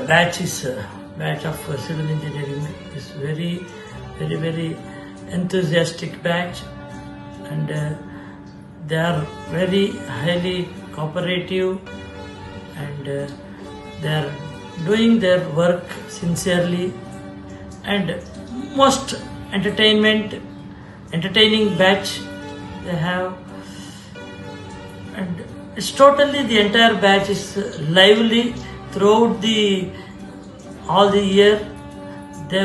batch of civil engineering is very enthusiastic batch, and they are very highly cooperative, and they are doing their work sincerely, and most entertaining batch they have, and it's totally the entire batch is lively throughout all the year. They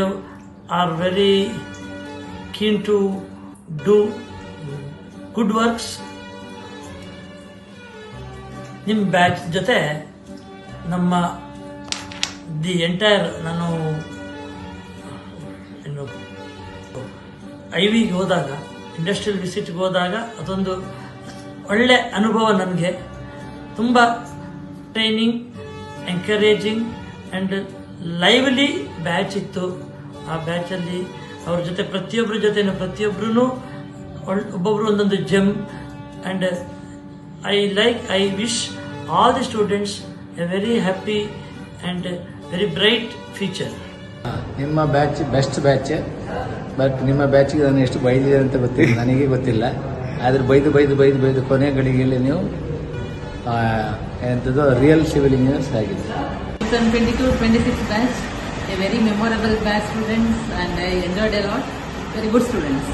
are very keen to do good works. ನಿಮ್ಮ batch ಜೊತೆ ನಮ್ಮ the entire ನಾನು ಐವಿಗೆ ಹೋದಾಗ, industrial ವಿಸಿಟ್ಗೆ ಹೋದಾಗ ಅದೊಂದು ಒಳ್ಳೆ ಅನುಭವ. ನನಗೆ ತುಂಬ training, encouraging and lively batch ಇತ್ತು. ಆ ಬ್ಯಾಚಲ್ಲಿ ಅವ್ರ ಜೊತೆ ಪ್ರತಿಯೊಬ್ಬರೂ ಒಬ್ಬೊಬ್ಬರು ಒಂದೊಂದು GeM, and I wish all the students A very happy and very bright future. ನಿಮ್ಮ ಬ್ಯಾಚ್ ಬೆಸ್ಟ್ ಬ್ಯಾಚ್, ಬಟ್ ನಿಮ್ಮ ಬ್ಯಾಚ್ಗೆ ನಾನು ಎಷ್ಟು ಬೈದಿದೆ ಅಂತ ಗೊತ್ತಿಲ್ಲ, ನನಗೆ ಗೊತ್ತಿಲ್ಲ. ಆದರೆ ಬೈದು ಕೊನೆ ಗಳಿಗೆಯಲ್ಲಿ ನೀವು ಎಂಥದ್ದು ರಿಯಲ್ ಸಿವಿಲ್ ಇಂಜಿನಿಯರ್ಸ್ ಆಗಿದೆ. 2022-26 batch, a very memorable batch students, and I enjoyed a lot. Very good students.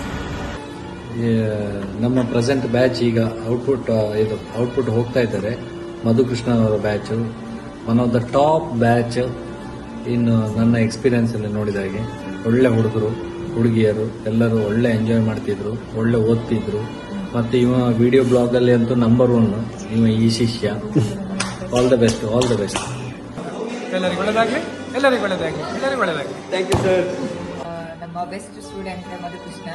ನಮ್ಮ ಪ್ರೆಸೆಂಟ್ ಬ್ಯಾಚ್ ಈಗ ಔಟ್ಪುಟ್ ಹೋಗ್ತಾ ಇದ್ದಾರೆ. ಮಧುಕೃಷ್ಣ ಅವರ batch one of the top batch ಇನ್ನು ನನ್ನ ಎಕ್ಸ್ಪೀರಿಯನ್ಸ್ ಅಲ್ಲಿ ನೋಡಿದ ಹಾಗೆ. ಒಳ್ಳೆ ಹುಡುಗರು ಹುಡುಗಿಯರು ಎಲ್ಲರೂ ಒಳ್ಳೆ ಎಂಜಾಯ್ ಮಾಡ್ತಿದ್ರು, ಒಳ್ಳೆ ಓದ್ತಿದ್ರು. ಮತ್ತೆ ಇವ ವಿಡಿಯೋ ಬ್ಲಾಗ್ ಅಲ್ಲಿ ಅಂತೂ ನಂಬರ್ 1 ಇವ ಈ ಶಿಷ್ಯ. All the best. ಎಲ್ಲರಿಗೂ ಒಳ್ಳೆದಾಗಲಿ. Thank you sir. ನಮ್ಮ ಬೆಸ್ಟ್ ಸ್ಟೂಡೆಂಟ್ ಮಧುಕೃಷ್ಣ.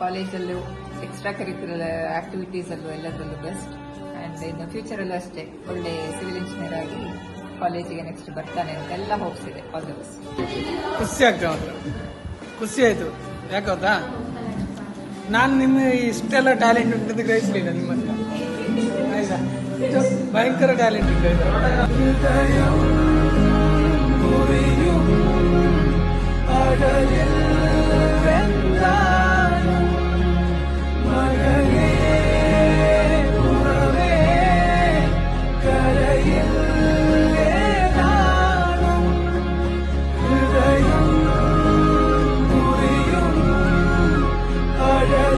ಕಾಲೇಜಲ್ಲೂ ಎಕ್ಸ್ಟ್ರಾ ಕರಿಕ್ಯುಲರ್ ಆಕ್ಟಿವಿಟೀಸ್ ಅಲ್ಲೂ ಎಲ್ಲದರಲ್ಲೂ ಬೆಸ್ಟ್, ಆ್ಯಂಡ್ ಇನ್ನು ಫ್ಯೂಚರಲ್ಲೂ ಅಷ್ಟೇ ಒಳ್ಳೆ ಸಿವಿಲ್ ಇಂಜಿನಿಯರ್ ಆಗಿ ಕಾಲೇಜಿಗೆ ನೆಕ್ಸ್ಟ್ ಬರ್ತಾನೆ ಅಂತ ಎಲ್ಲ ಹೋಪ್ಸ್ ಇದೆ. All the best. ಖುಷಿ ಆಯ್ತು. ಯಾಕೆ ಗೊತ್ತಾ, ನಾನು ನಿಮ್ಮ ಇಷ್ಟೆಲ್ಲ ಟ್ಯಾಲೆಂಟ್ ಉಂಟು ಗ್ರಹಿಸಲಿಲ್ಲ ನಿಮ್ಮ ಹತ್ರ. ಆಯ್ತಾ, ಭಯಂಕರ ಟ್ಯಾಲೆಂಟ್ ಉಂಟು.